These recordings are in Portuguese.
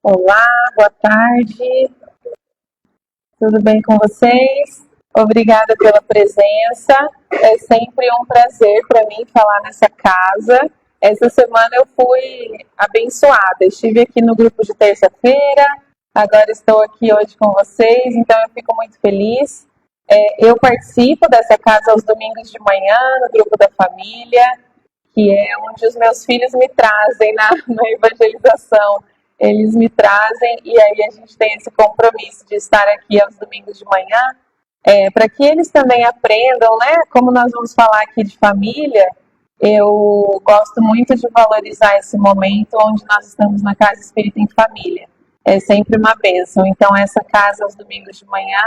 Olá, boa tarde, tudo bem com vocês? Obrigada pela presença, é sempre um prazer para mim falar nessa casa. Essa semana eu fui abençoada, estive aqui no grupo de terça-feira, agora estou aqui hoje com vocês, então eu fico muito feliz. Eu participo dessa casa aos domingos de manhã, no grupo da família, que é onde os meus filhos me trazem na evangelização. Eles me trazem e aí a gente tem esse compromisso de estar aqui aos domingos de manhã, para que eles também aprendam, né? Como nós vamos falar aqui de família, eu gosto muito de valorizar esse momento onde nós estamos na Casa Espírita em Família. É sempre uma bênção. Então, essa casa aos domingos de manhã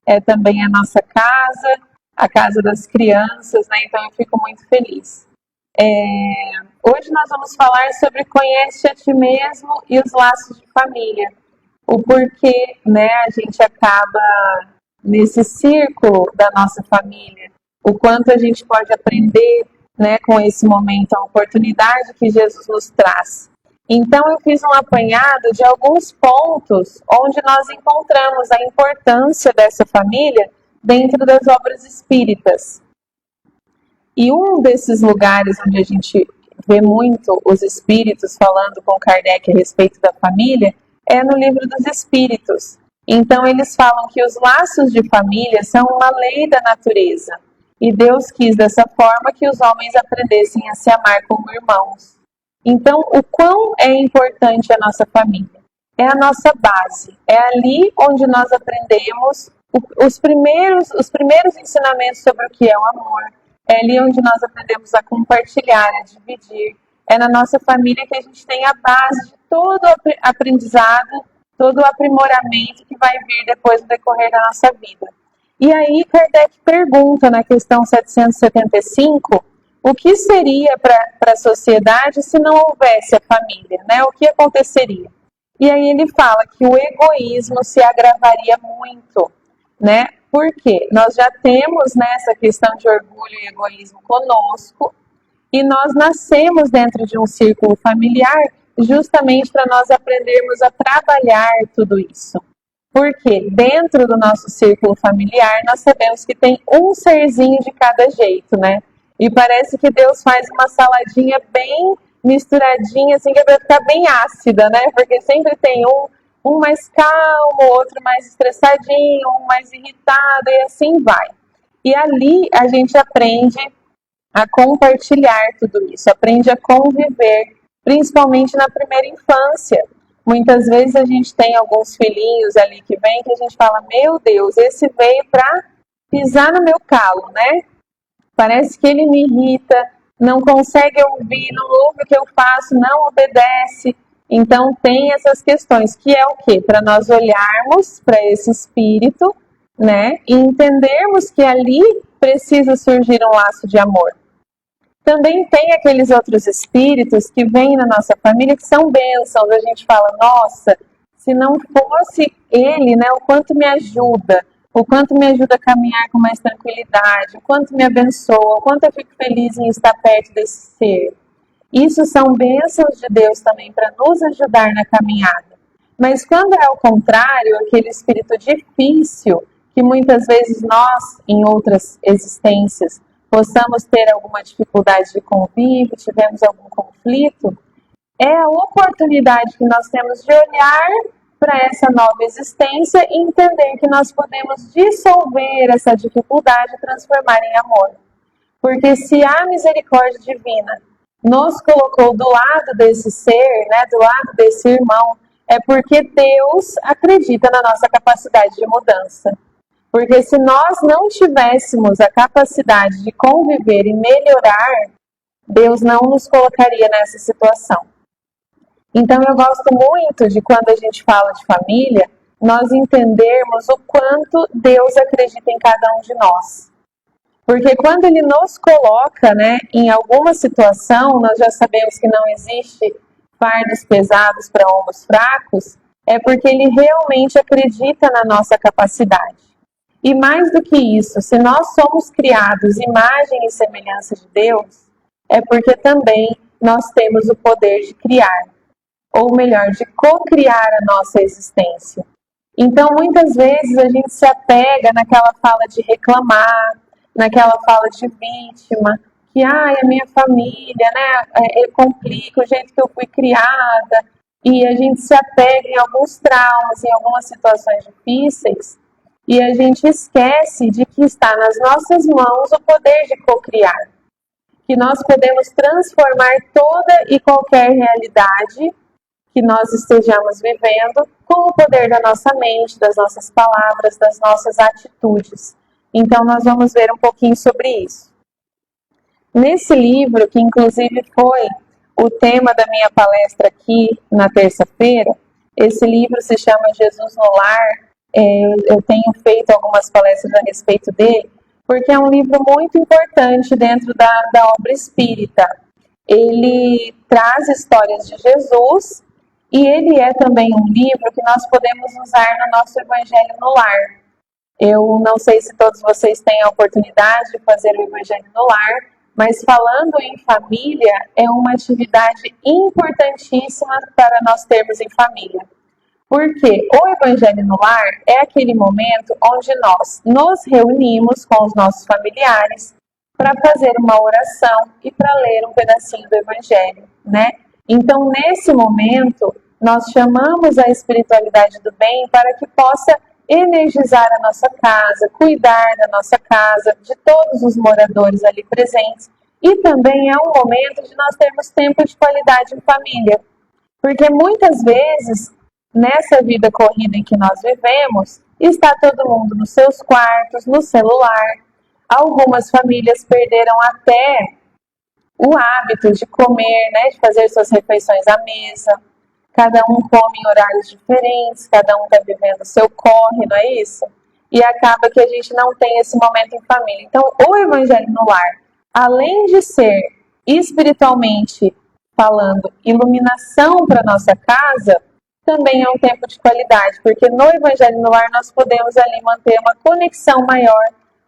é também a nossa casa, a casa das crianças, né? Então, eu fico muito feliz. Hoje nós vamos falar sobre conhece a ti mesmo e os laços de família. O porquê, né, a gente acaba nesse círculo da nossa família, o quanto a gente pode aprender, né, com esse momento, a oportunidade que Jesus nos traz. Então eu fiz um apanhado de alguns pontos onde nós encontramos a importância dessa família dentro das obras espíritas. E um desses lugares onde a gente vê muito os espíritos falando com Kardec a respeito da família é no Livro dos Espíritos. Então eles falam que os laços de família são uma lei da natureza. E Deus quis dessa forma que os homens aprendessem a se amar como irmãos. Então, o quão é importante a nossa família? É a nossa base. É ali onde nós aprendemos os primeiros ensinamentos sobre o que é o amor. É ali onde nós aprendemos a compartilhar, a dividir. É na nossa família que a gente tem a base de todo o aprendizado, todo o aprimoramento que vai vir depois do decorrer da nossa vida. E aí Kardec pergunta na questão 775, o que seria para a sociedade se não houvesse a família, né? O que aconteceria? E aí ele fala que o egoísmo se agravaria muito, né? Porque nós já temos, né, essa questão de orgulho e egoísmo conosco, e nós nascemos dentro de um círculo familiar justamente para nós aprendermos a trabalhar tudo isso. Porque dentro do nosso círculo familiar nós sabemos que tem um serzinho de cada jeito, né? E parece que Deus faz uma saladinha bem misturadinha, assim, que vai ficar bem ácida, né? Porque sempre tem um mais calmo, outro mais estressadinho, um mais irritado, e assim vai. E ali a gente aprende a compartilhar tudo isso, aprende a conviver, principalmente na primeira infância. Muitas vezes a gente tem alguns filhinhos ali que vem que a gente fala, meu Deus, esse veio para pisar no meu calo, né? Parece que ele me irrita, não consegue ouvir, não ouve o que eu faço, não obedece. Então tem essas questões, que é o quê? Para nós olharmos para esse espírito, né? E entendermos que ali precisa surgir um laço de amor. Também tem aqueles outros espíritos que vêm na nossa família que são bênçãos. A gente fala, nossa, se não fosse ele, né, o quanto me ajuda a caminhar com mais tranquilidade, o quanto me abençoa, o quanto eu fico feliz em estar perto desse ser. Isso são bênçãos de Deus também para nos ajudar na caminhada. Mas quando é ao contrário, aquele espírito difícil, que muitas vezes nós, em outras existências, possamos ter alguma dificuldade de convívio, tivemos algum conflito, é a oportunidade que nós temos de olhar para essa nova existência e entender que nós podemos dissolver essa dificuldade e transformar em amor. Porque se a misericórdia divina nos colocou do lado desse ser, né, do lado desse irmão, é porque Deus acredita na nossa capacidade de mudança. Porque se nós não tivéssemos a capacidade de conviver e melhorar, Deus não nos colocaria nessa situação. Então eu gosto muito de quando a gente fala de família, nós entendermos o quanto Deus acredita em cada um de nós. Porque quando Ele nos coloca, né, em alguma situação, nós já sabemos que não existe fardos pesados para ombros fracos, é porque Ele realmente acredita na nossa capacidade. E mais do que isso, se nós somos criados imagem e semelhança de Deus, é porque também nós temos o poder de criar. ou melhor, de co-criar a nossa existência. Então, muitas vezes a gente se apega naquela fala de reclamar, naquela fala de vítima, que a minha família, né, complica o jeito que eu fui criada, e a gente se apega em alguns traumas, em algumas situações difíceis, e a gente esquece de que está nas nossas mãos o poder de co-criar, que nós podemos transformar toda e qualquer realidade que nós estejamos vivendo com o poder da nossa mente, das nossas palavras, das nossas atitudes. Então, nós vamos ver um pouquinho sobre isso. Nesse livro, que inclusive foi o tema da minha palestra aqui na terça-feira, esse livro se chama Jesus no Lar. Eu tenho feito algumas palestras a respeito dele, porque é um livro muito importante dentro da obra espírita. Ele traz histórias de Jesus e ele é também um livro que nós podemos usar no nosso Evangelho no Lar. Eu não sei se todos vocês têm a oportunidade de fazer o Evangelho no Lar, mas falando em família, é uma atividade importantíssima para nós termos em família. Porque o Evangelho no Lar é aquele momento onde nós nos reunimos com os nossos familiares para fazer uma oração e para ler um pedacinho do Evangelho, né? Então, nesse momento, nós chamamos a espiritualidade do bem para que possa energizar a nossa casa, cuidar da nossa casa, de todos os moradores ali presentes. E também é um momento de nós termos tempo de qualidade em família. Porque muitas vezes, nessa vida corrida em que nós vivemos, está todo mundo nos seus quartos, no celular. Algumas famílias perderam até o hábito de comer, né, de fazer suas refeições à mesa. Cada um come em horários diferentes, cada um está vivendo o seu corre, não é isso? E acaba que a gente não tem esse momento em família. Então, o Evangelho no Lar, além de ser espiritualmente falando iluminação para nossa casa, também é um tempo de qualidade, porque no Evangelho no Lar nós podemos ali manter uma conexão maior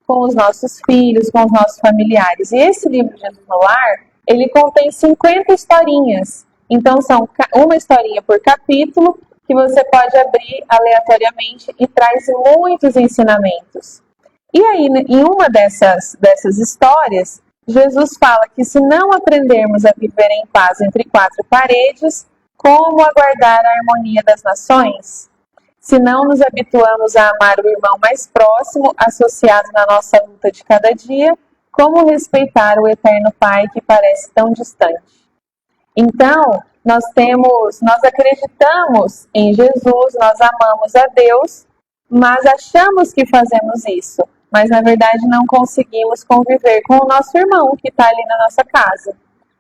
com os nossos filhos, com os nossos familiares. E esse livro Jesus no Lar, ele contém 50 historinhas. Então, são uma historinha por capítulo, que você pode abrir aleatoriamente e traz muitos ensinamentos. E aí, em uma dessas histórias, Jesus fala que se não aprendermos a viver em paz entre quatro paredes, como aguardar a harmonia das nações? Se não nos habituamos a amar o irmão mais próximo, associado na nossa luta de cada dia, como respeitar o eterno Pai que parece tão distante? Então, nós acreditamos em Jesus, nós amamos a Deus, mas achamos que fazemos isso, mas na verdade não conseguimos conviver com o nosso irmão que está ali na nossa casa.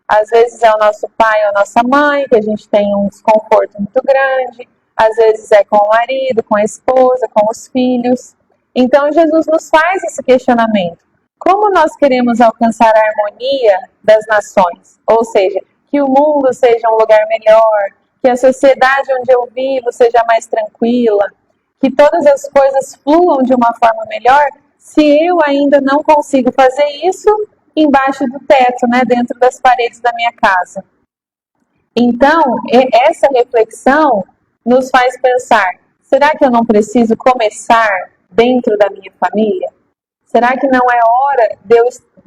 Às vezes é o nosso pai ou a nossa mãe, que a gente tem um desconforto muito grande, às vezes é com o marido, com a esposa, com os filhos. Então Jesus nos faz esse questionamento. Como nós queremos alcançar a harmonia das nações? Ou seja, que o mundo seja um lugar melhor, que a sociedade onde eu vivo seja mais tranquila, que todas as coisas fluam de uma forma melhor, se eu ainda não consigo fazer isso embaixo do teto, né, dentro das paredes da minha casa. Então, essa reflexão nos faz pensar, será que eu não preciso começar dentro da minha família? Será que não é hora de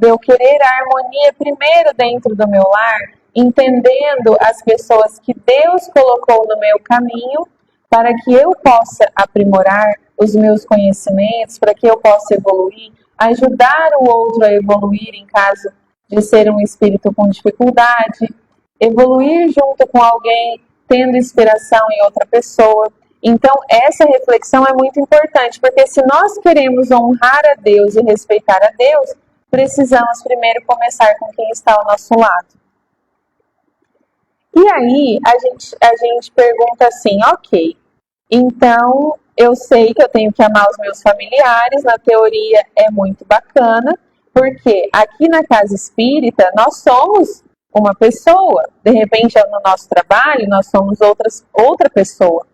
eu querer a harmonia primeiro dentro do meu lar, entendendo as pessoas que Deus colocou no meu caminho, para que eu possa aprimorar os meus conhecimentos, para que eu possa evoluir, ajudar o outro a evoluir em caso de ser um espírito com dificuldade, evoluir junto com alguém, tendo inspiração em outra pessoa. Então, essa reflexão é muito importante, porque se nós queremos honrar a Deus e respeitar a Deus, precisamos primeiro começar com quem está ao nosso lado. E aí, a gente pergunta assim, ok, então eu sei que eu tenho que amar os meus familiares, na teoria é muito bacana, porque aqui na casa espírita nós somos uma pessoa, de repente no nosso trabalho nós somos outra pessoa.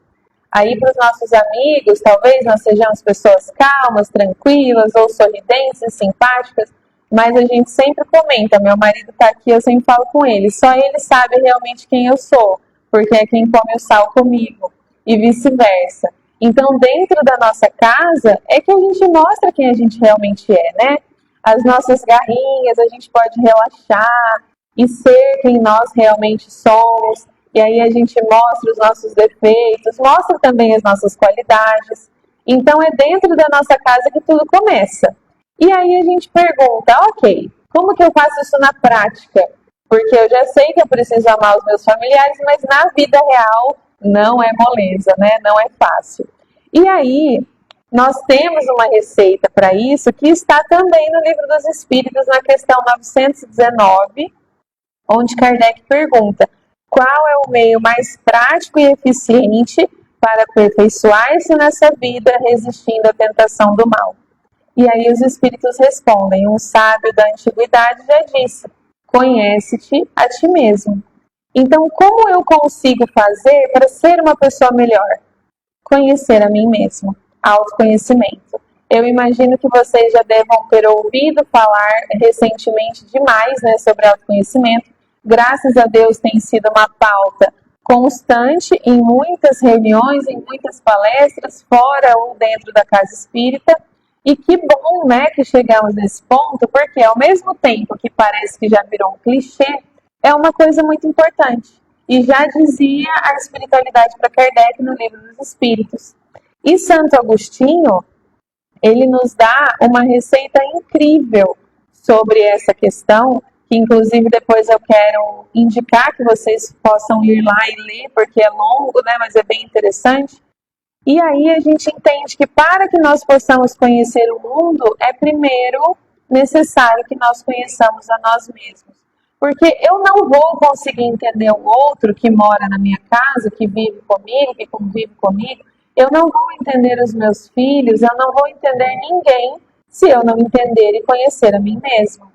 Aí para os nossos amigos, talvez nós sejamos pessoas calmas, tranquilas, ou sorridentes, simpáticas, mas a gente sempre comenta, meu marido está aqui, eu sempre falo com ele, só ele sabe realmente quem eu sou, porque é quem come o sal comigo, e vice-versa. Então, dentro da nossa casa, é que a gente mostra quem a gente realmente é, né? As nossas garrinhas, a gente pode relaxar e ser quem nós realmente somos. E aí a gente mostra os nossos defeitos, mostra também as nossas qualidades. Então, é dentro da nossa casa que tudo começa. E aí a gente pergunta, ok, como que eu faço isso na prática? Porque eu já sei que eu preciso amar os meus familiares, mas na vida real não é moleza, né? Não é fácil. E aí, nós temos uma receita para isso que está também no Livro dos Espíritos, na questão 919, onde Kardec pergunta: qual é o meio mais prático e eficiente para aperfeiçoar-se nessa vida, resistindo à tentação do mal? E aí os Espíritos respondem: um sábio da antiguidade já disse, conhece-te a ti mesmo. Então, como eu consigo fazer para ser uma pessoa melhor? Conhecer a mim mesmo, autoconhecimento. Eu imagino que vocês já devam ter ouvido falar recentemente demais, né, sobre autoconhecimento. Graças a Deus tem sido uma pauta constante em muitas reuniões, em muitas palestras, fora ou dentro da casa espírita. E que bom, né, que chegamos nesse ponto, porque ao mesmo tempo que parece que já virou um clichê, é uma coisa muito importante. E já dizia a espiritualidade para Kardec no Livro dos Espíritos. E Santo Agostinho, ele nos dá uma receita incrível sobre essa questão, que inclusive depois eu quero indicar que vocês possam ir lá e ler, porque é longo, né, mas é bem interessante. E aí a gente entende que para que nós possamos conhecer o mundo, é primeiro necessário que nós conheçamos a nós mesmos. Porque eu não vou conseguir entender o outro que mora na minha casa, que vive comigo, que convive comigo. Eu não vou entender os meus filhos, eu não vou entender ninguém se eu não entender e conhecer a mim mesmo.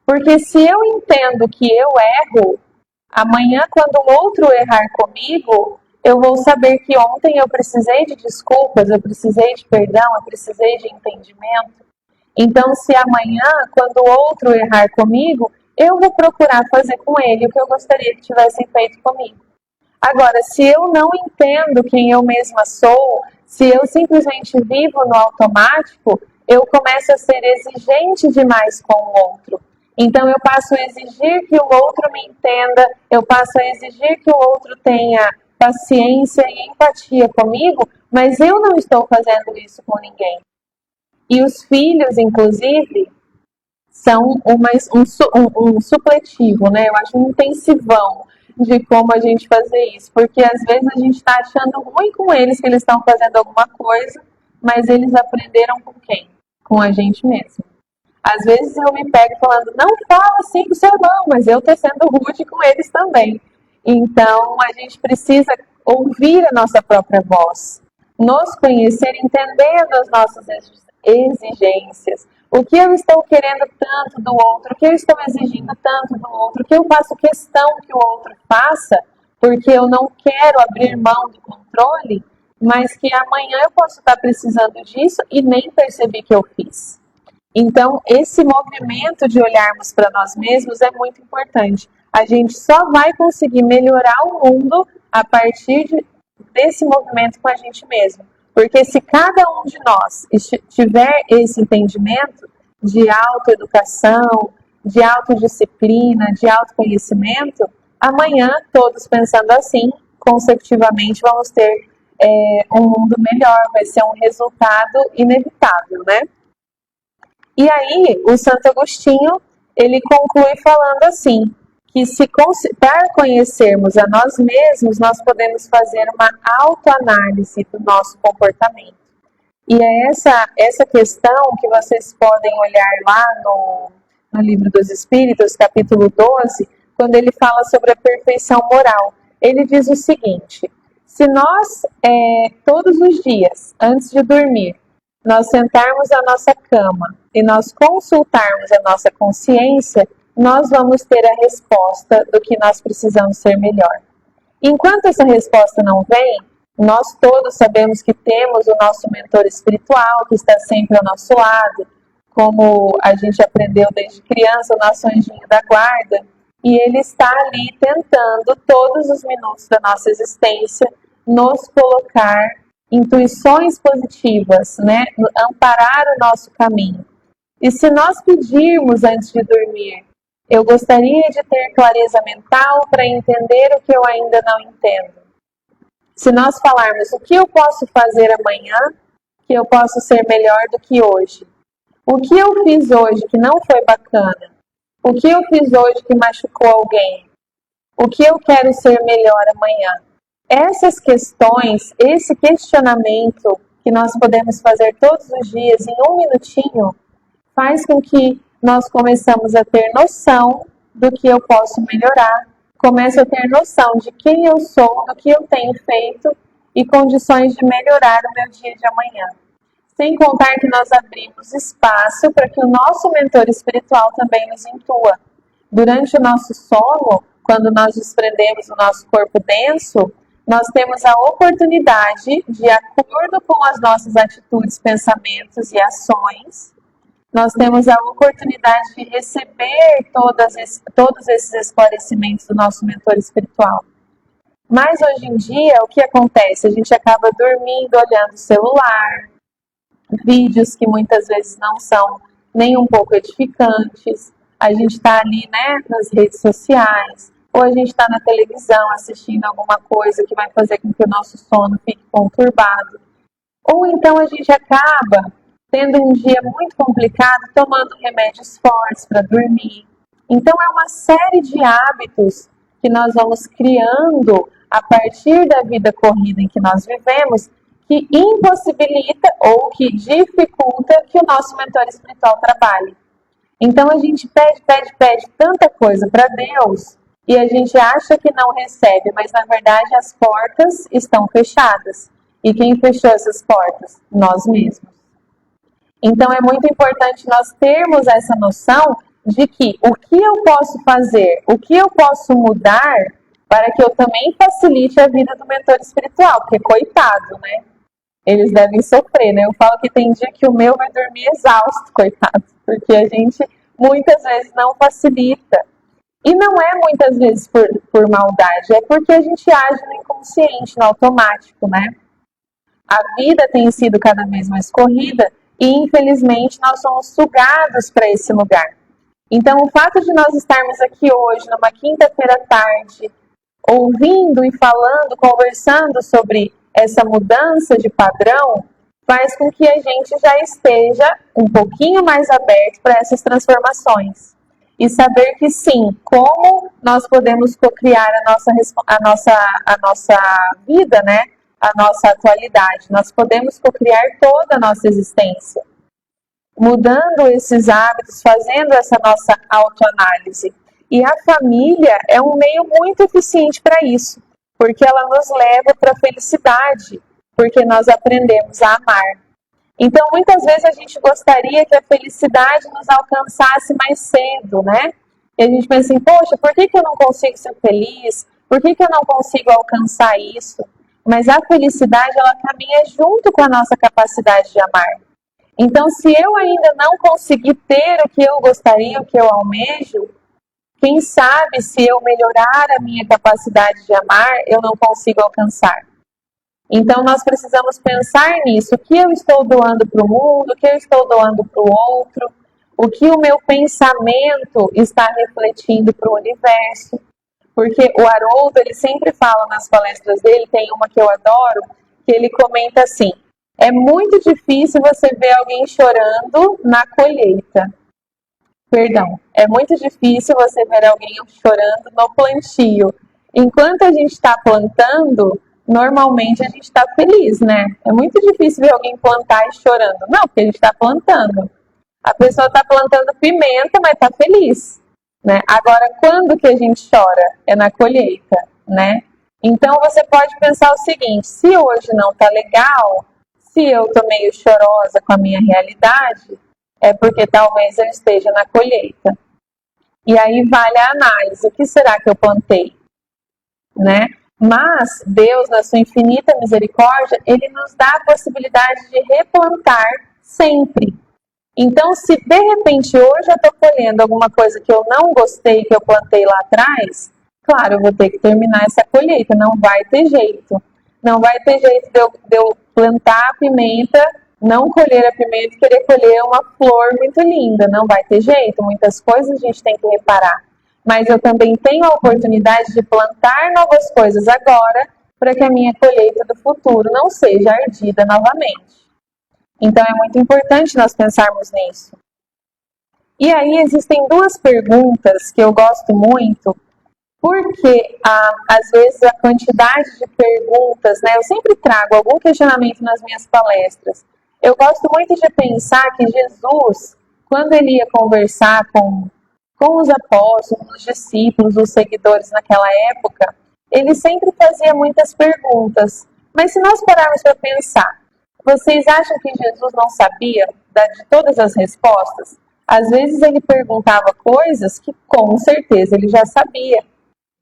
Porque se eu entendo que eu erro, amanhã quando o outro errar comigo, eu vou saber que ontem eu precisei de desculpas, eu precisei de perdão, eu precisei de entendimento. Então, se amanhã, quando o outro errar comigo, eu vou procurar fazer com ele o que eu gostaria que tivessem feito comigo. Agora, se eu não entendo quem eu mesma sou, se eu simplesmente vivo no automático, eu começo a ser exigente demais com o outro. Então, eu passo a exigir que o outro me entenda, eu passo a exigir que o outro tenha paciência e empatia comigo, mas eu não estou fazendo isso com ninguém. E os filhos, inclusive, são um supletivo, né? Eu acho um intensivão de como a gente fazer isso, porque às vezes a gente está achando ruim com eles que eles estão fazendo alguma coisa, mas eles aprenderam com quem? Com a gente mesmo. Às vezes eu me pego falando, não fala assim com o seu irmão, mas eu estou sendo rude com eles também. Então a gente precisa ouvir a nossa própria voz, nos conhecer, entendendo as nossas exigências. O que eu estou querendo tanto do outro, o que eu estou exigindo tanto do outro, o que eu faço questão que o outro faça, porque eu não quero abrir mão do controle, mas que amanhã eu posso estar precisando disso e nem percebi que eu fiz. Então, esse movimento de olharmos para nós mesmos é muito importante. A gente só vai conseguir melhorar o mundo a partir desse movimento com a gente mesmo. Porque se cada um de nós tiver esse entendimento de autoeducação, de autodisciplina, de autoconhecimento, amanhã, todos pensando assim, consecutivamente vamos ter um mundo melhor, vai ser um resultado inevitável, né? E aí, o Santo Agostinho, ele conclui falando assim, que para conhecermos a nós mesmos, nós podemos fazer uma autoanálise do nosso comportamento. E é essa questão que vocês podem olhar lá no Livro dos Espíritos, capítulo 12, quando ele fala sobre a perfeição moral. Ele diz o seguinte, se nós, todos os dias, antes de dormir, nós sentarmos na nossa cama e nós consultarmos a nossa consciência, nós vamos ter a resposta do que nós precisamos ser melhor. Enquanto essa resposta não vem, nós todos sabemos que temos o nosso mentor espiritual, que está sempre ao nosso lado, como a gente aprendeu desde criança, o nosso anjinho da guarda, e ele está ali tentando, todos os minutos da nossa existência, nos colocar intuições positivas, né? Amparar o nosso caminho. E se nós pedirmos antes de dormir, eu gostaria de ter clareza mental para entender o que eu ainda não entendo. Se nós falarmos o que eu posso fazer amanhã, que eu posso ser melhor do que hoje. O que eu fiz hoje que não foi bacana? O que eu fiz hoje que machucou alguém? O que eu quero ser melhor amanhã? Essas questões, esse questionamento que nós podemos fazer todos os dias em um minutinho, faz com que nós começamos a ter noção do que eu posso melhorar, começo a ter noção de quem eu sou, do que eu tenho feito e condições de melhorar o meu dia de amanhã. Sem contar que nós abrimos espaço para que o nosso mentor espiritual também nos intua. Durante o nosso sono, quando nós desprendemos o nosso corpo denso, nós temos a oportunidade, de acordo com as nossas atitudes, pensamentos e ações, nós temos a oportunidade de receber todos esses esclarecimentos do nosso mentor espiritual. Mas hoje em dia, o que acontece? A gente acaba dormindo, olhando o celular, vídeos que muitas vezes não são nem um pouco edificantes, a gente está ali, né, nas redes sociais, ou a gente está na televisão assistindo alguma coisa que vai fazer com que o nosso sono fique conturbado. Ou então a gente acaba tendo um dia muito complicado, tomando remédios fortes para dormir. Então é uma série de hábitos que nós vamos criando a partir da vida corrida em que nós vivemos, que impossibilita ou que dificulta que o nosso mentor espiritual trabalhe. Então a gente pede tanta coisa para Deus e a gente acha que não recebe, mas na verdade as portas estão fechadas. E quem fechou essas portas? Nós mesmos. Então é muito importante nós termos essa noção de que o que eu posso fazer, o que eu posso mudar para que eu também facilite a vida do mentor espiritual, porque coitado, né? Eles devem sofrer, né? Eu falo que tem dia que o meu vai dormir exausto, coitado, porque a gente muitas vezes não facilita. E não é muitas vezes por maldade, é porque a gente age no inconsciente, no automático, né? A vida tem sido cada vez mais corrida e, infelizmente, nós somos sugados para esse lugar. Então, o fato de nós estarmos aqui hoje, numa quinta-feira à tarde, ouvindo e falando, conversando sobre essa mudança de padrão, faz com que a gente já esteja um pouquinho mais aberto para essas transformações. E saber que sim, como nós podemos cocriar a nossa vida, né? A nossa atualidade. Nós podemos cocriar toda a nossa existência. Mudando esses hábitos, fazendo essa nossa autoanálise. E a família é um meio muito eficiente para isso, porque ela nos leva para a felicidade, porque nós aprendemos a amar. Então, muitas vezes a gente gostaria que a felicidade nos alcançasse mais cedo, né? E a gente pensa assim, poxa, por que eu não consigo ser feliz? Por que eu não consigo alcançar isso? Mas a felicidade, ela caminha junto com a nossa capacidade de amar. Então, se eu ainda não conseguir ter o que eu gostaria, o que eu almejo, quem sabe se eu melhorar a minha capacidade de amar, eu não consigo alcançar. Então, nós precisamos pensar nisso. O que eu estou doando para o mundo, o que eu estou doando para o outro, o que o meu pensamento está refletindo para o universo. Porque o Haroldo, ele sempre fala nas palestras dele, tem uma que eu adoro, que ele comenta assim, é muito difícil você ver alguém chorando na colheita. Perdão, é muito difícil você ver alguém chorando no plantio. Enquanto a gente está plantando, normalmente a gente está feliz, né? É muito difícil ver alguém plantar e chorando. Não, porque a gente está plantando. A pessoa está plantando pimenta, mas está feliz. Né? Agora, quando que a gente chora? É na colheita, né? Então, você pode pensar o seguinte, se hoje não tá legal, se eu tô meio chorosa com a minha realidade, é porque talvez eu esteja na colheita. E aí vale a análise, o que será que eu plantei? Né? Mas Deus, na sua infinita misericórdia, Ele nos dá a possibilidade de replantar sempre. Então, se de repente hoje eu estou colhendo alguma coisa que eu não gostei, que eu plantei lá atrás, claro, eu vou ter que terminar essa colheita, não vai ter jeito. Não vai ter jeito de eu plantar a pimenta, não colher a pimenta e querer colher uma flor muito linda. Não vai ter jeito, muitas coisas a gente tem que reparar. Mas eu também tenho a oportunidade de plantar novas coisas agora, para que a minha colheita do futuro não seja ardida novamente. Então é muito importante nós pensarmos nisso. E aí existem duas perguntas que eu gosto muito, porque às vezes a quantidade de perguntas, né? Eu sempre trago algum questionamento nas minhas palestras. Eu gosto muito de pensar que Jesus, quando ele ia conversar com os apóstolos, os discípulos, os seguidores naquela época, ele sempre fazia muitas perguntas. Mas se nós pararmos para pensar, vocês acham que Jesus não sabia de todas as respostas? Às vezes ele perguntava coisas que com certeza ele já sabia.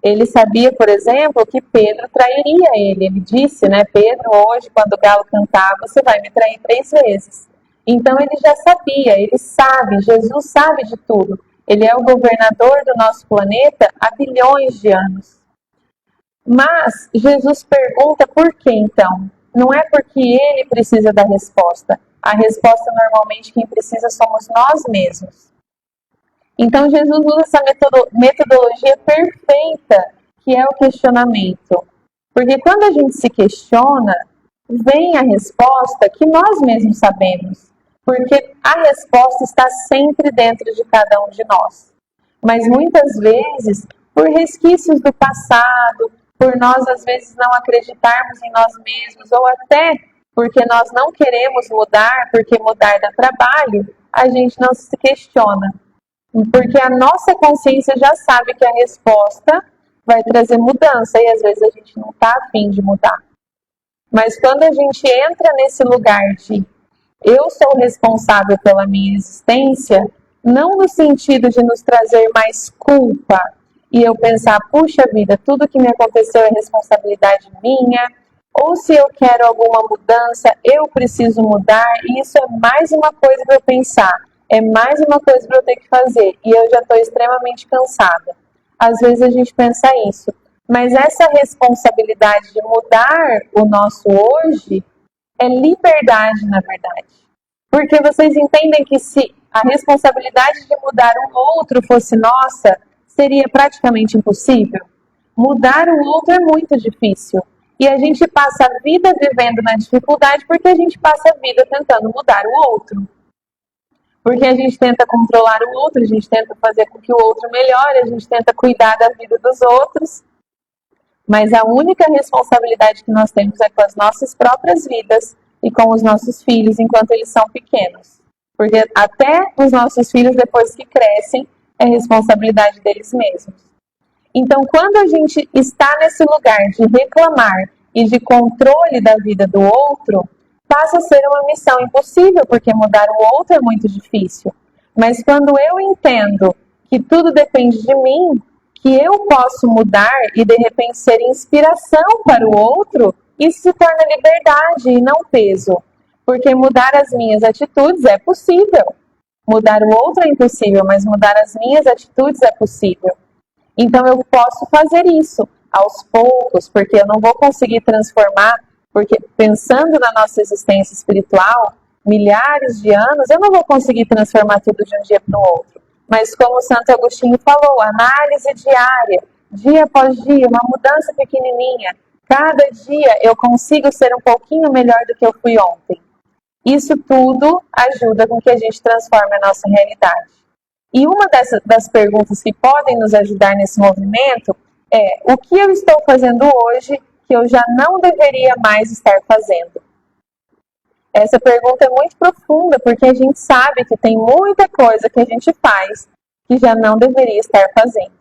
Ele sabia, por exemplo, que Pedro trairia ele. Ele disse, né, Pedro, hoje, quando o galo cantar, você vai me trair 3 vezes. Então ele já sabia, ele sabe, Jesus sabe de tudo. Ele é o governador do nosso planeta há bilhões de anos. Mas Jesus pergunta por quê, então? Não é porque ele precisa da resposta. A resposta, normalmente, quem precisa somos nós mesmos. Então, Jesus usa essa metodologia perfeita, que é o questionamento. Porque quando a gente se questiona, vem a resposta que nós mesmos sabemos. Porque a resposta está sempre dentro de cada um de nós. Mas muitas vezes, por resquícios do passado, por nós às vezes não acreditarmos em nós mesmos, ou até porque nós não queremos mudar, porque mudar dá trabalho, a gente não se questiona. Porque a nossa consciência já sabe que a resposta vai trazer mudança, e às vezes a gente não está afim de mudar. Mas quando a gente entra nesse lugar de eu sou responsável pela minha existência, não no sentido de nos trazer mais culpa, e eu pensar, puxa vida, tudo que me aconteceu é responsabilidade minha, ou se eu quero alguma mudança, eu preciso mudar, e isso é mais uma coisa para eu pensar, é mais uma coisa para eu ter que fazer, e eu já estou extremamente cansada. Às vezes a gente pensa isso, mas essa responsabilidade de mudar o nosso hoje é liberdade, na verdade. Porque vocês entendem que se a responsabilidade de mudar o outro fosse nossa, seria praticamente impossível? Mudar o outro é muito difícil. E a gente passa a vida vivendo na dificuldade porque a gente passa a vida tentando mudar o outro. Porque a gente tenta controlar o outro, a gente tenta fazer com que o outro melhore, a gente tenta cuidar da vida dos outros. Mas a única responsabilidade que nós temos é com as nossas próprias vidas e com os nossos filhos enquanto eles são pequenos. Porque até os nossos filhos, depois que crescem, é responsabilidade deles mesmos. Então, quando a gente está nesse lugar de reclamar e de controle da vida do outro, passa a ser uma missão impossível, porque mudar o outro é muito difícil. Mas quando eu entendo que tudo depende de mim, que eu posso mudar e de repente ser inspiração para o outro, isso se torna liberdade e não peso. Porque mudar as minhas atitudes é possível. Mudar o outro é impossível, mas mudar as minhas atitudes é possível. Então eu posso fazer isso aos poucos, porque eu não vou conseguir transformar, porque pensando na nossa existência espiritual, milhares de anos, eu não vou conseguir transformar tudo de um dia para o outro. Mas como o Santo Agostinho falou, análise diária, dia após dia, uma mudança pequenininha. Cada dia eu consigo ser um pouquinho melhor do que eu fui ontem. Isso tudo ajuda com que a gente transforme a nossa realidade. E uma das perguntas que podem nos ajudar nesse movimento é: o que eu estou fazendo hoje que eu já não deveria mais estar fazendo? Essa pergunta é muito profunda, porque a gente sabe que tem muita coisa que a gente faz que já não deveria estar fazendo.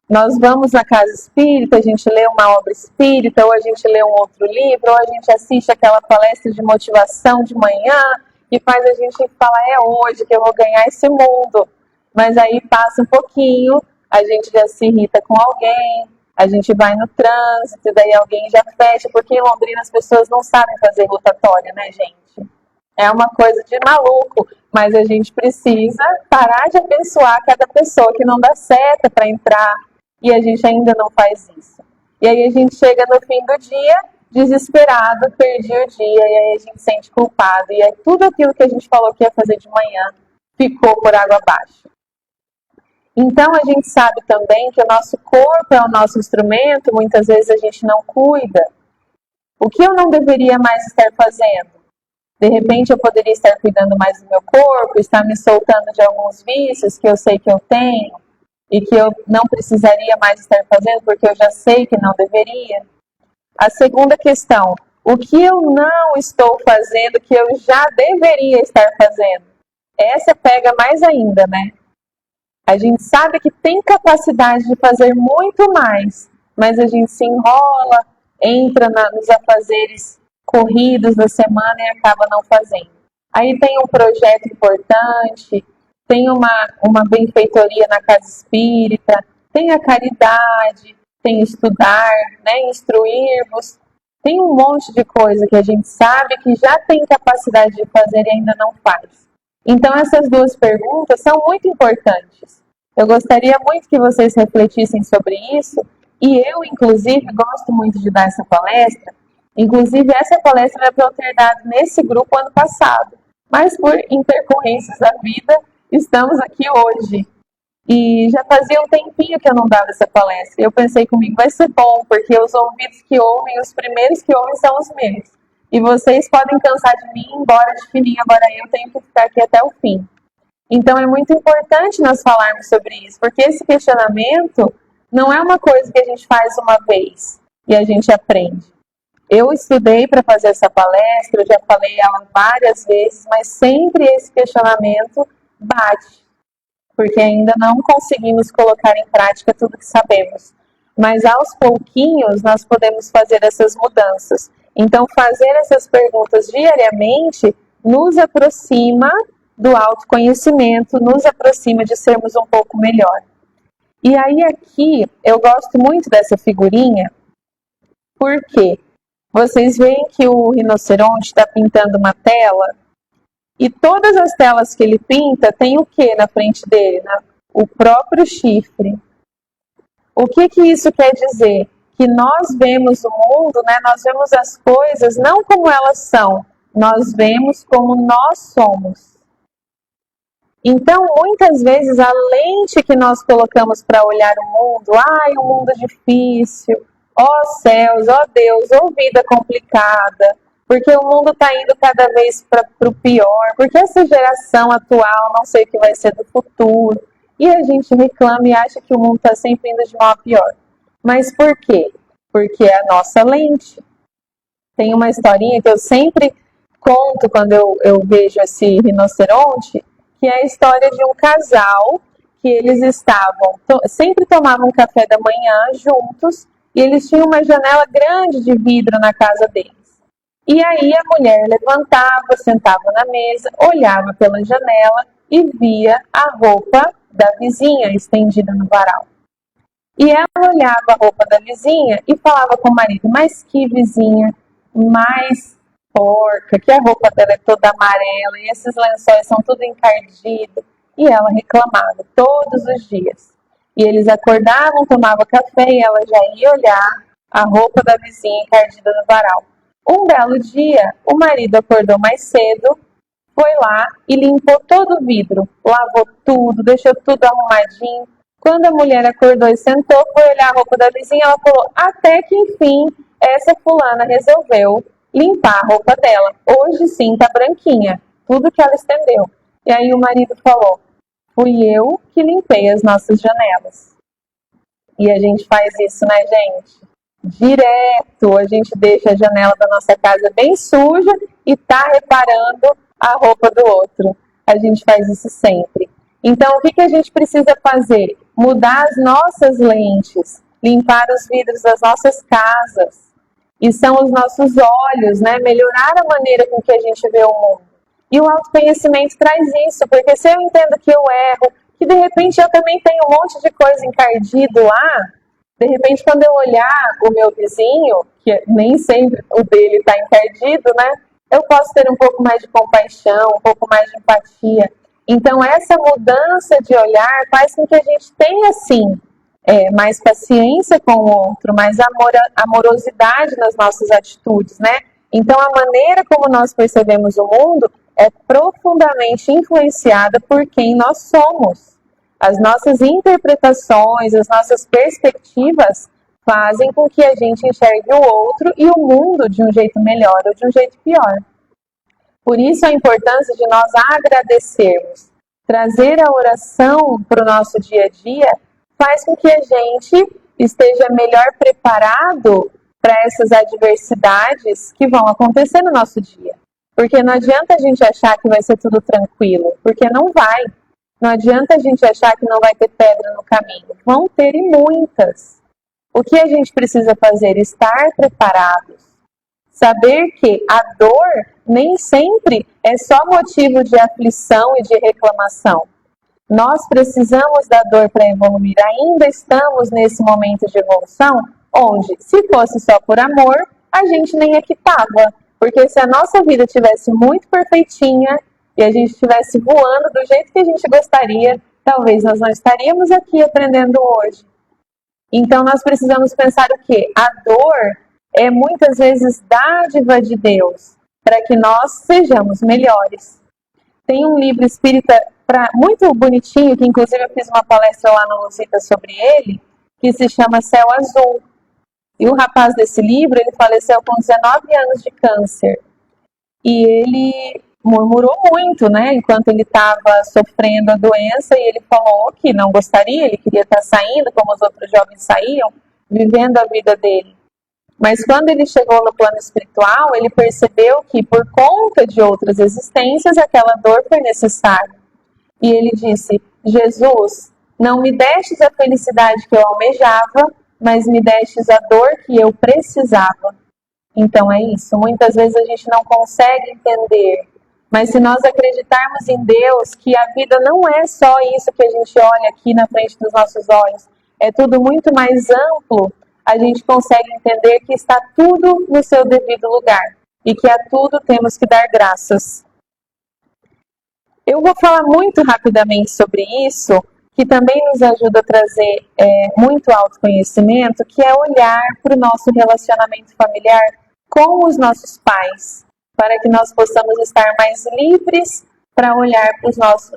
Nós vamos na casa espírita, a gente lê uma obra espírita, ou a gente lê um outro livro, ou a gente assiste aquela palestra de motivação de manhã, que faz a gente falar, é hoje que eu vou ganhar esse mundo. Mas aí passa um pouquinho, a gente já se irrita com alguém, a gente vai no trânsito, daí alguém já fecha, porque em Londrina as pessoas não sabem fazer rotatória, né, gente? É uma coisa de maluco, mas a gente precisa parar de abençoar cada pessoa que não dá seta para entrar e a gente ainda não faz isso. E aí a gente chega no fim do dia desesperado, perdi o dia e aí a gente se sente culpado. E aí tudo aquilo que a gente falou que ia fazer de manhã ficou por água abaixo. Então a gente sabe também que o nosso corpo é o nosso instrumento, muitas vezes a gente não cuida. O que eu não deveria mais estar fazendo? De repente eu poderia estar cuidando mais do meu corpo, estar me soltando de alguns vícios que eu sei que eu tenho e que eu não precisaria mais estar fazendo porque eu já sei que não deveria. A segunda questão, o que eu não estou fazendo que eu já deveria estar fazendo? Essa pega mais ainda, né? A gente sabe que tem capacidade de fazer muito mais, mas a gente se enrola, entra nos afazeres corridos da semana e acaba não fazendo. Aí tem um projeto importante, tem uma benfeitoria na casa espírita, tem a caridade, tem estudar, né, instruir-vos, tem um monte de coisa que a gente sabe que já tem capacidade de fazer e ainda não faz. Então essas duas perguntas são muito importantes. Eu gostaria muito que vocês refletissem sobre isso e eu, inclusive, gosto muito de dar essa palestra. Inclusive, essa palestra era para eu ter dado nesse grupo ano passado, mas por intercorrências da vida, estamos aqui hoje. E já fazia um tempinho que eu não dava essa palestra. Eu pensei comigo, vai ser bom, porque os ouvidos que ouvem, os primeiros que ouvem são os meus. E vocês podem cansar de mim, embora de fininho, agora eu tenho que ficar aqui até o fim. Então é muito importante nós falarmos sobre isso, porque esse questionamento não é uma coisa que a gente faz uma vez e a gente aprende. Eu estudei para fazer essa palestra, eu já falei ela várias vezes, mas sempre esse questionamento bate, porque ainda não conseguimos colocar em prática tudo que sabemos. Mas aos pouquinhos nós podemos fazer essas mudanças. Então fazer essas perguntas diariamente nos aproxima do autoconhecimento, nos aproxima de sermos um pouco melhor. E aí aqui eu gosto muito dessa figurinha, porque vocês veem que o rinoceronte está pintando uma tela e todas as telas que ele pinta tem o que na frente dele? O próprio chifre. O que isso quer dizer? Que nós vemos o mundo, né? Nós vemos as coisas não como elas são, nós vemos como nós somos. Então, muitas vezes, a lente que nós colocamos para olhar o mundo, o mundo difícil, ó céus, ó Deus, ó vida complicada, porque o mundo está indo cada vez para o pior, porque essa geração atual não sei o que vai ser do futuro, e a gente reclama e acha que o mundo está sempre indo de mal a pior. Mas por quê? Porque é a nossa lente. Tem uma historinha que eu sempre conto quando eu vejo esse rinoceronte, que é a história de um casal que eles sempre tomavam café da manhã juntos e eles tinham uma janela grande de vidro na casa deles. E aí a mulher levantava, sentava na mesa, olhava pela janela e via a roupa da vizinha estendida no varal. E ela olhava a roupa da vizinha e falava com o marido, mas que vizinha mais porca, que a roupa dela é toda amarela e esses lençóis são tudo encardidos. E ela reclamava todos os dias. E eles acordavam, tomavam café e ela já ia olhar a roupa da vizinha encardida no varal. Um belo dia, o marido acordou mais cedo, foi lá e limpou todo o vidro, lavou tudo, deixou tudo arrumadinho. Quando a mulher acordou e sentou, foi olhar a roupa da vizinha, ela falou, até que enfim, essa fulana resolveu limpar a roupa dela. Hoje sim, tá branquinha, tudo que ela estendeu. E aí o marido falou, fui eu que limpei as nossas janelas. E a gente faz isso, né, gente? Direto, a gente deixa a janela da nossa casa bem suja e tá reparando a roupa do outro. A gente faz isso sempre. Então, o que a gente precisa fazer? Mudar as nossas lentes, limpar os vidros das nossas casas. E são os nossos olhos, né? Melhorar a maneira com que a gente vê o mundo. E o autoconhecimento traz isso, porque se eu entendo que eu erro, que de repente eu também tenho um monte de coisa encardido lá, de repente quando eu olhar o meu vizinho, que nem sempre o dele está encardido, né? eu posso ter um pouco mais de compaixão, um pouco mais de empatia. Então, essa mudança de olhar faz com que a gente tenha, sim, mais paciência com o outro, mais amorosidade nas nossas atitudes, né? Então, a maneira como nós percebemos o mundo é profundamente influenciada por quem nós somos. As nossas interpretações, as nossas perspectivas fazem com que a gente enxergue o outro e o mundo de um jeito melhor ou de um jeito pior. Por isso a importância de nós agradecermos. Trazer a oração para o nosso dia a dia faz com que a gente esteja melhor preparado para essas adversidades que vão acontecer no nosso dia. Porque não adianta a gente achar que vai ser tudo tranquilo, porque não vai. Não adianta a gente achar que não vai ter pedra no caminho. Vão ter e muitas. O que a gente precisa fazer? Estar preparados. Saber que a dor nem sempre é só motivo de aflição e de reclamação. Nós precisamos da dor para evoluir. Ainda estamos nesse momento de evolução, onde, se fosse só por amor, a gente nem aqui estava. Porque se a nossa vida tivesse muito perfeitinha e a gente estivesse voando do jeito que a gente gostaria, talvez nós não estaríamos aqui aprendendo hoje. Então nós precisamos pensar o quê? A dor é muitas vezes dádiva de Deus para que nós sejamos melhores. Tem um livro espírita muito bonitinho, que inclusive eu fiz uma palestra lá no Lusita sobre ele, que se chama Céu Azul. E o rapaz desse livro, ele faleceu com 19 anos de câncer. E ele murmurou muito, né, enquanto ele estava sofrendo a doença, e ele falou que não gostaria, ele queria estar saindo, como os outros jovens saíam, vivendo a vida dele. Mas quando ele chegou no plano espiritual, ele percebeu que por conta de outras existências, aquela dor foi necessária. E ele disse: Jesus, não me destes a felicidade que eu almejava, mas me destes a dor que eu precisava. Então é isso, muitas vezes a gente não consegue entender, mas se nós acreditarmos em Deus, que a vida não é só isso que a gente olha aqui na frente dos nossos olhos, é tudo muito mais amplo, a gente consegue entender que está tudo no seu devido lugar e que a tudo temos que dar graças. Eu vou falar muito rapidamente sobre isso, que também nos ajuda a trazer muito autoconhecimento, que é olhar para o nosso relacionamento familiar com os nossos pais, para que nós possamos estar mais livres para olhar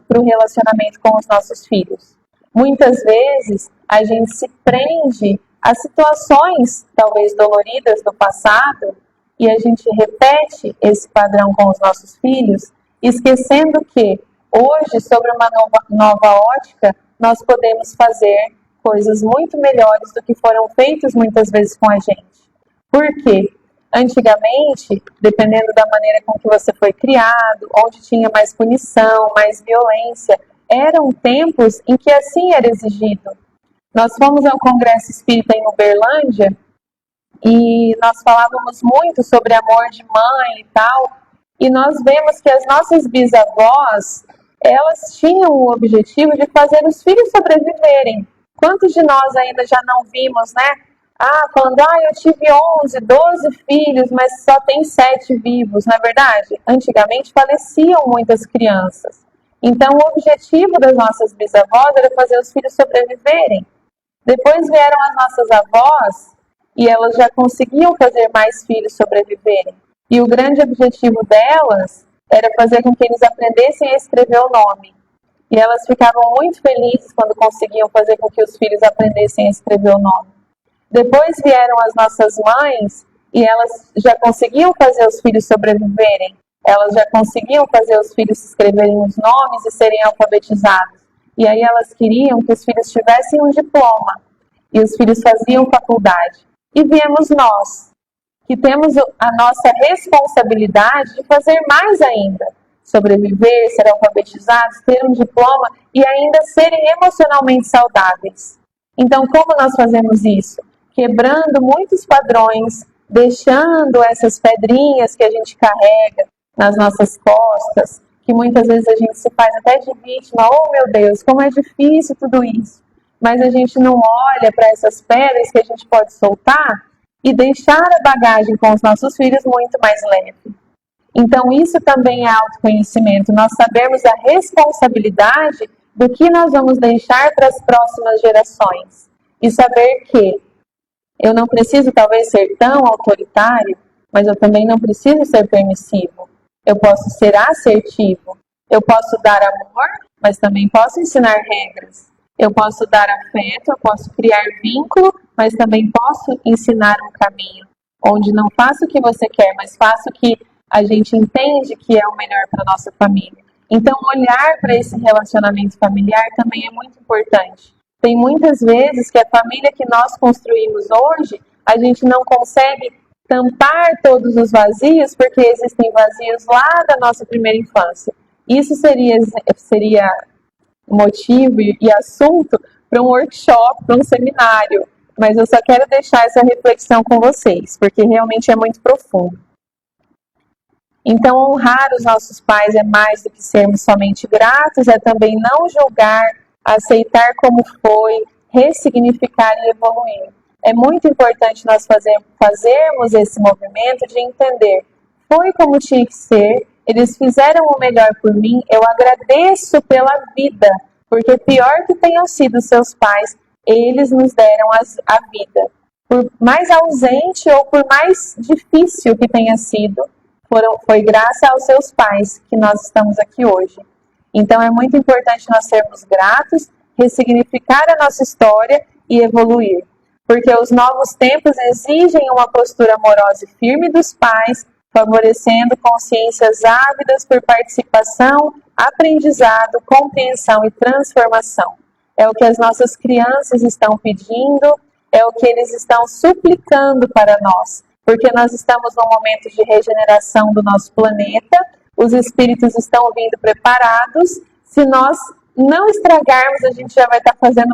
para o relacionamento com os nossos filhos. Muitas vezes a gente se prende a situações talvez doloridas do passado e a gente repete esse padrão com os nossos filhos, esquecendo que hoje, sobre uma nova ótica, nós podemos fazer coisas muito melhores do que foram feitas muitas vezes com a gente. Por quê? Antigamente, dependendo da maneira com que você foi criado, onde tinha mais punição, mais violência, eram tempos em que assim era exigido. Nós fomos ao Congresso Espírita em Uberlândia e nós falávamos muito sobre amor de mãe e tal, e nós vemos que as nossas bisavós, elas tinham o objetivo de fazer os filhos sobreviverem. Quantos de nós ainda já não vimos, né? Falando, eu tive 11, 12 filhos, mas só tem 7 vivos, não é verdade? Antigamente faleciam muitas crianças. Então o objetivo das nossas bisavós era fazer os filhos sobreviverem. Depois vieram as nossas avós e elas já conseguiam fazer mais filhos sobreviverem. E o grande objetivo delas era fazer com que eles aprendessem a escrever o nome. E elas ficavam muito felizes quando conseguiam fazer com que os filhos aprendessem a escrever o nome. Depois vieram as nossas mães e elas já conseguiam fazer os filhos sobreviverem. Elas já conseguiam fazer os filhos escreverem os nomes e serem alfabetizados. E aí elas queriam que os filhos tivessem um diploma. E os filhos faziam faculdade. E viemos nós, que temos a nossa responsabilidade de fazer mais ainda. Sobreviver, ser alfabetizados, ter um diploma e ainda serem emocionalmente saudáveis. Então, como nós fazemos isso? Quebrando muitos padrões, deixando essas pedrinhas que a gente carrega nas nossas costas, que muitas vezes a gente se faz até de vítima. Oh, meu Deus, como é difícil tudo isso. Mas a gente não olha para essas pedras que a gente pode soltar e deixar a bagagem com os nossos filhos muito mais leve. Então, isso também é autoconhecimento, nós sabermos a responsabilidade do que nós vamos deixar para as próximas gerações. E saber que eu não preciso talvez ser tão autoritário, mas eu também não preciso ser permissivo. Eu posso ser assertivo. Eu posso dar amor, mas também posso ensinar regras. Eu posso dar afeto, eu posso criar vínculo, mas também posso ensinar um caminho, onde não faço o que você quer, mas faço o que a gente entende que é o melhor para a nossa família. Então, olhar para esse relacionamento familiar também é muito importante. Tem muitas vezes que a família que nós construímos hoje, a gente não consegue tampar todos os vazios, porque existem vazios lá da nossa primeira infância. Isso seria motivo e assunto para um workshop, para um seminário, mas eu só quero deixar essa reflexão com vocês, porque realmente é muito profundo. Então, honrar os nossos pais é mais do que sermos somente gratos, é também não julgar, aceitar como foi, ressignificar e evoluir. É muito importante nós fazermos esse movimento de entender, foi como tinha que ser, eles fizeram o melhor por mim, eu agradeço pela vida, porque pior que tenham sido seus pais, eles nos deram a vida. Por mais ausente ou por mais difícil que tenha sido, foi graças aos seus pais que nós estamos aqui hoje. Então é muito importante nós sermos gratos, ressignificar a nossa história e evoluir. Porque os novos tempos exigem uma postura amorosa e firme dos pais, favorecendo consciências ávidas por participação, aprendizado, compreensão e transformação. É o que as nossas crianças estão pedindo, é o que eles estão suplicando para nós, porque nós estamos num momento de regeneração do nosso planeta, os espíritos estão vindo preparados, se nós não estragarmos, a gente já vai estar fazendo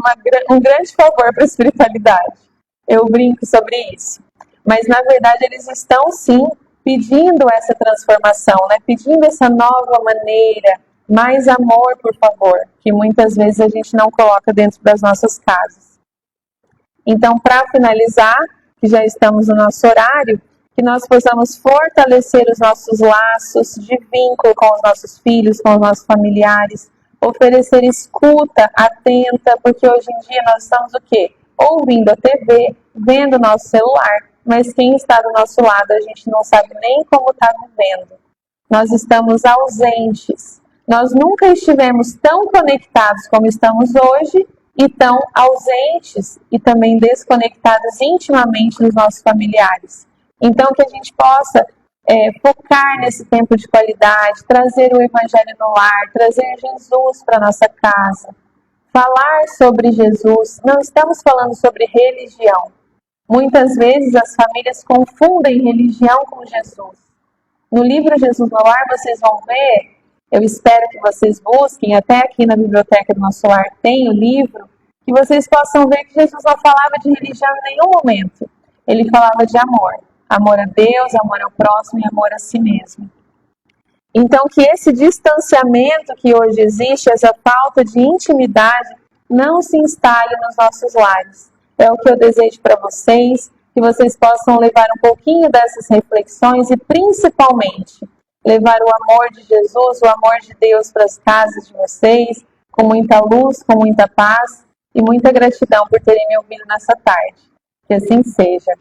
um grande favor para a espiritualidade. Eu brinco sobre isso. Mas, na verdade, eles estão, sim, pedindo essa transformação, né? Pedindo essa nova maneira, mais amor, por favor, que muitas vezes a gente não coloca dentro das nossas casas. Então, para finalizar, que já estamos no nosso horário, que nós possamos fortalecer os nossos laços de vínculo com os nossos filhos, com os nossos familiares, oferecer escuta atenta, porque hoje em dia nós estamos o quê? Ouvindo a TV, vendo o nosso celular, mas quem está do nosso lado a gente não sabe nem como está vivendo. Nós estamos ausentes. Nós nunca estivemos tão conectados como estamos hoje e tão ausentes e também desconectados intimamente dos nossos familiares. Então, que a gente possa focar nesse tempo de qualidade, trazer o Evangelho no lar, trazer Jesus para a nossa casa, falar sobre Jesus. Não estamos falando sobre religião. Muitas vezes as famílias confundem religião com Jesus. No livro Jesus no Lar vocês vão ver, eu espero que vocês busquem, até aqui na biblioteca do nosso lar tem o livro, que vocês possam ver que Jesus não falava de religião em nenhum momento. Ele falava de amor. Amor a Deus, amor ao próximo e amor a si mesmo. Então, que esse distanciamento que hoje existe, essa falta de intimidade, não se instale nos nossos lares. É o que eu desejo para vocês, que vocês possam levar um pouquinho dessas reflexões e, principalmente, levar o amor de Jesus, o amor de Deus para as casas de vocês, com muita luz, com muita paz e muita gratidão por terem me ouvido nessa tarde. Que assim seja.